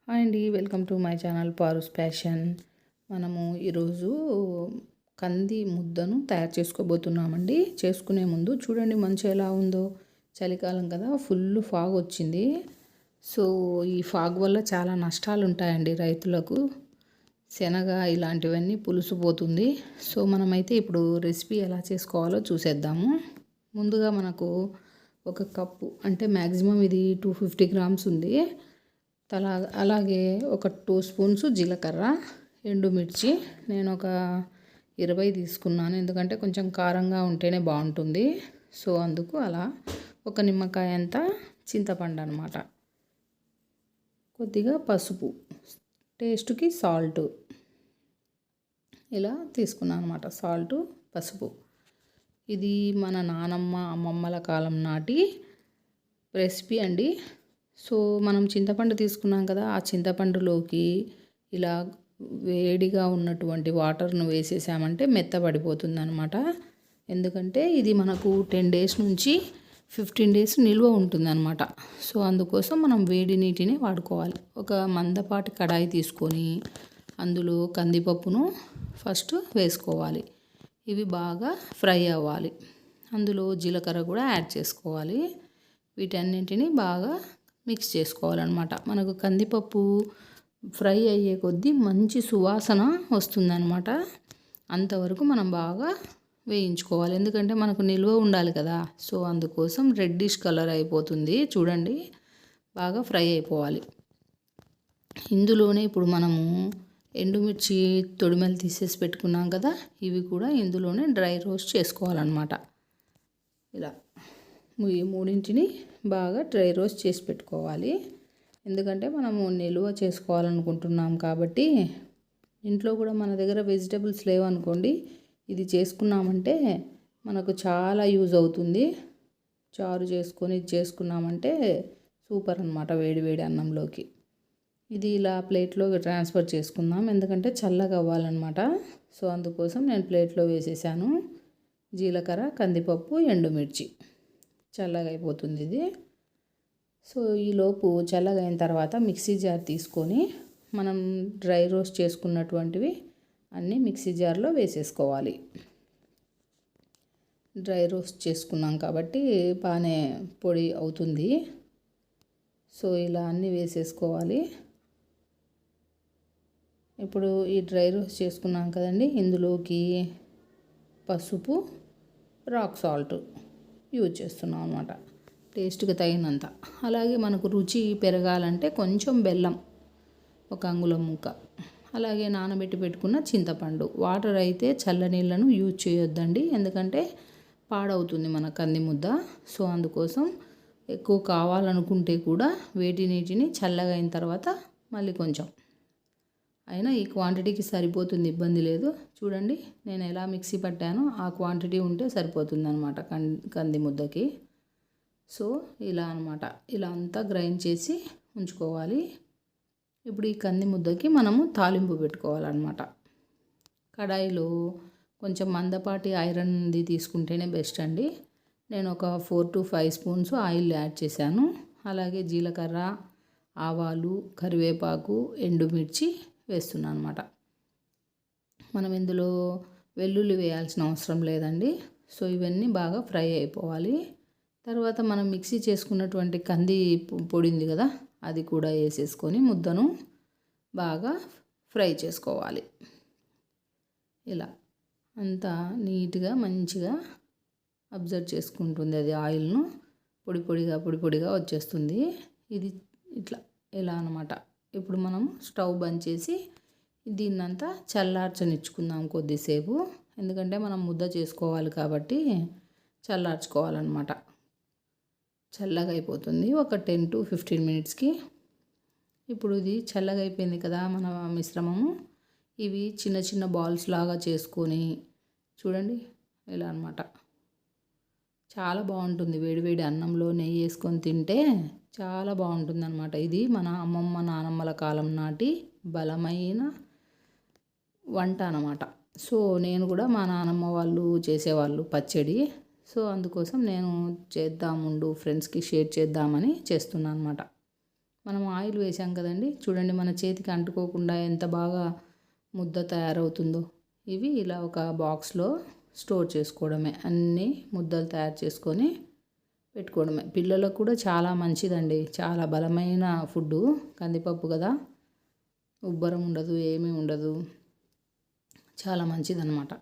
Hi అండి, welcome to my channel Paru's passion. మనము ఈరోజు కంది ముద్దను తయారు చేసుకోబోతున్నామండి. చేసుకునే ముందు చూడండి మంచి ఎలా ఉందో. చలికాలం కదా, ఫుల్ ఫాగ్ వచ్చింది. సో ఈ ఫాగ్ వల్ల చాలా నష్టాలు ఉంటాయండి రైతులకు. శనగ ఇలాంటివన్నీ పులుసుపోతుంది. సో మనమైతే ఇప్పుడు రెసిపీ ఎలా చేసుకోవాలో చూసేద్దాము. ముందుగా మనకు ఒక కప్పు అంటే మ్యాక్సిమం ఇది 250 గ్రామ్స్ ఉంది. అలాగే ఒక 2 స్పూన్స్ జీలకర్ర, ఎండుమిర్చి నేను ఒక 20 తీసుకున్నాను, ఎందుకంటే కొంచెం కారంగా ఉంటేనే బాగుంటుంది. సో అందుకు అలా ఒక నిమ్మకాయ అంత చింతపండు అనమాట, కొద్దిగా పసుపు, టేస్ట్కి సాల్ట్ ఇలా తీసుకున్నాను అనమాట. సాల్ట్, పసుపు. ఇది మన నానమ్మ అమ్మమ్మల కాలం నాటి రెసిపీ అండి. సో మనం చింతపండు తీసుకున్నాం కదా, ఆ చింతపండులోకి ఇలా వేడిగా ఉన్నటువంటి వాటర్ను వేసేసామంటే మెత్తబడిపోతుంది అనమాట. ఎందుకంటే ఇది మనకు 10 డేస్ నుంచి 15 డేస్ నిల్వ ఉంటుందన్నమాట. సో అందుకోసం మనం వేడి నీటిని వాడుకోవాలి. ఒక మందపాటి కడాయి తీసుకొని అందులో కందిపప్పును ఫస్ట్ వేసుకోవాలి. ఇవి బాగా ఫ్రై అవ్వాలి. అందులో జీలకర్ర కూడా యాడ్ చేసుకోవాలి. వీటన్నింటినీ బాగా మిక్స్ చేసుకోవాలన్నమాట. మనకు కందిపప్పు ఫ్రై అయ్యే కొద్దీ మంచి సువాసన వస్తుందన్నమాట. అంతవరకు మనం బాగా వేయించుకోవాలి, ఎందుకంటే మనకు నిల్వ ఉండాలి కదా. సో అందుకోసం రెడ్డిష్ కలర్ అయిపోతుంది చూడండి, బాగా ఫ్రై అయిపోవాలి. ఇందులోనే ఇప్పుడు మనము ఎండుమిర్చి తొడిమెలు తీసేసి పెట్టుకున్నాం కదా, ఇవి కూడా ఇందులోనే డ్రై రోస్ట్ చేసుకోవాలన్నమాట. ఇలా ఈ మూడింటిని బాగా డ్రై రోస్ట్ చేసి పెట్టుకోవాలి. ఎందుకంటే మనము నిల్వ చేసుకోవాలనుకుంటున్నాం కాబట్టి. ఇంట్లో కూడా మన దగ్గర వెజిటబుల్స్ లేవనుకోండి, ఇది చేసుకున్నామంటే మనకు చాలా యూజ్ అవుతుంది. చారు చేసుకొని ఇది చేసుకున్నామంటే సూపర్ అనమాట వేడి వేడి అన్నంలోకి. ఇది ఇలా ప్లేట్లో ట్రాన్స్ఫర్ చేసుకుందాం, ఎందుకంటే చల్లగా అవ్వాలన్నమాట. సో అందుకోసం నేను ప్లేట్లో వేసేసాను. జీలకర్ర, కందిపప్పు, ఎండుమిర్చి చల్లగా అయిపోతుంది ఇది. సో ఈలోపు చల్లగా అయిన తర్వాత మిక్సీ జార్ తీసుకొని మనం డ్రై రోస్ట్ చేసుకున్నటువంటివి అన్నీ మిక్సీ జార్లో వేసేసుకోవాలి. డ్రై రోస్ట్ చేసుకున్నాం కాబట్టి బాగానే పొడి అవుతుంది. సో ఇలా అన్నీ వేసేసుకోవాలి. ఇప్పుడు ఈ డ్రై రోస్ట్ చేసుకున్నాం కదండి, ఇందులోకి పసుపు, రాక్ సాల్ట్ యూజ్ చేస్తున్నాం అనమాట, టేస్ట్కి తగినంత. అలాగే మనకు రుచి పెరగాలంటే కొంచెం బెల్లం, ఒక అంగుళం ముక్క, అలాగే నానబెట్టి పెట్టుకున్న చింతపండు. వాటర్ అయితే చల్ల నీళ్ళను యూజ్ చేయొద్దండి, ఎందుకంటే పాడవుతుంది మన కంది ముద్ద. సో అందుకోసం ఎక్కువ కావాలనుకుంటే కూడా వేడి నీటిని చల్లగా అయిన తర్వాత మళ్ళీ కొంచెం అయినా ఈ క్వాంటిటీకి సరిపోతుంది, ఇబ్బంది లేదు. చూడండి నేను ఎలా మిక్సీ పట్టానో ఆ క్వాంటిటీ ఉంటే సరిపోతుంది అనమాట కంది ముద్దకి. సో ఇలా అనమాట, ఇలా అంతా గ్రైండ్ చేసి ఉంచుకోవాలి. ఇప్పుడు ఈ కంది ముద్దకి మనము తాలింపు పెట్టుకోవాలన్నమాట. కడాయిలో కొంచెం మందపాటి ఐరన్ది తీసుకుంటేనే బెస్ట్ అండి. నేను ఒక 4 to 5 స్పూన్స్ ఆయిల్ యాడ్ చేశాను. అలాగే జీలకర్ర, ఆవాలు, కరివేపాకు, ఎండుమిర్చి వేస్తున్నాను అనమాట. మనం ఇందులో వెల్లుల్లి వేయాల్సిన అవసరం లేదండి. సో ఇవన్నీ బాగా ఫ్రై అయిపోవాలి. తర్వాత మనం మిక్సీ చేసుకున్నటువంటి కంది పొడి ఉంది కదా, అది కూడా వేసేసుకొని ముద్దను బాగా ఫ్రై చేసుకోవాలి. ఇలా అంతా నీట్గా మంచిగా అబ్జర్వ్ చేసుకుంటుంది అది ఆయిల్ను. పొడి పొడిగా వచ్చేస్తుంది ఇది. ఇట్లా ఇలా అనమాట. ఇప్పుడు మనం స్టవ్ బంద్ చేసి దీన్నంతా చల్లార్చనిచ్చుకుందాం కొద్దిసేపు, ఎందుకంటే మనం ముద్ద చేసుకోవాలి కాబట్టి చల్లార్చుకోవాలన్నమాట. చల్లగా అయిపోతుంది ఒక 10 to 15 మినిట్స్కి. ఇప్పుడు ఇది చల్లగా అయిపోయింది కదా మన మిశ్రమము. ఇవి చిన్న చిన్న బాల్స్ లాగా చేసుకొని చూడండి ఇలా అనమాట. చాలా బాగుంటుంది, వేడివేడి అన్నంలో నెయ్యి వేసుకొని తింటే చాలా బాగుంటుంది అనమాట. ఇది మన అమ్మమ్మ నానమ్మల కాలం నాటి బలమైన వంట అనమాట. సో నేను కూడా మా నానమ్మ వాళ్ళు చేసేవాళ్ళు పచ్చడి. సో అందుకోసం నేను చేద్దాముండు ఫ్రెండ్స్కి షేర్ చేద్దామని చేస్తున్నాను అనమాట. మనం ఆయిల్ వేసాం కదండి, చూడండి మన చేతికి అంటుకోకుండా ఎంత బాగా ముద్ద తయారవుతుందో. ఇవి ఇలా ఒక బాక్స్లో స్టోర్ చేసుకోవడమే, అన్నీ ముద్దలు తయారు చేసుకొని పెట్టుకోవడమే. పిల్లలకు కూడా చాలా మంచిదండి, చాలా బలమైన ఫుడ్డు. కందిపప్పు కదా, ఉబ్బరం ఉండదు, ఏమీ ఉండదు, చాలా మంచిదన్నమాట.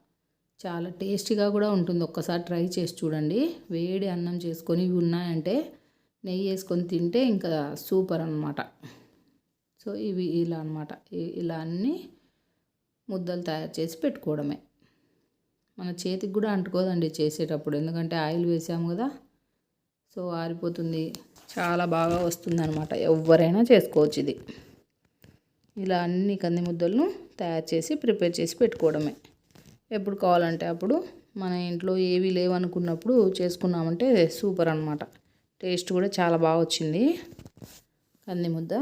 చాలా టేస్టీగా కూడా ఉంటుంది. ఒక్కసారి ట్రై చేసి చూడండి. వేడి అన్నం చేసుకొని ఇవి ఉన్నాయంటే నెయ్యి వేసుకొని తింటే ఇంకా సూపర్ అన్నమాట. సో ఇవి ఇలా అన్నమాట. ఇలా అన్నీ ముద్దలు తయారు చేసి పెట్టుకోవడమే. మన చేతికి కూడా అంటుకోదండి చేసేటప్పుడు, ఎందుకంటే ఆయిల్ వేసాము కదా, సో ఆరిపోతుంది. చాలా బాగా వస్తుంది అనమాట. ఎవరైనా చేసుకోవచ్చు ఇది. ఇలా అన్ని కంది ముద్దలను తయారు చేసి ప్రిపేర్ చేసి పెట్టుకోవడమే. ఎప్పుడు కావాలంటే అప్పుడు మన ఇంట్లో ఏవి లేవనుకున్నప్పుడు చేసుకున్నామంటే సూపర్ అనమాట. టేస్ట్ కూడా చాలా బాగా వచ్చింది కంది ముద్ద.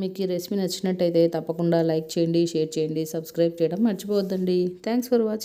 మీకు ఈ రెసిపీ నచ్చినట్టయితే తప్పకుండా లైక్ చేయండి, షేర్ చేయండి, సబ్స్క్రైబ్ చేయడం మర్చిపోవద్దండి. Thanks for watching.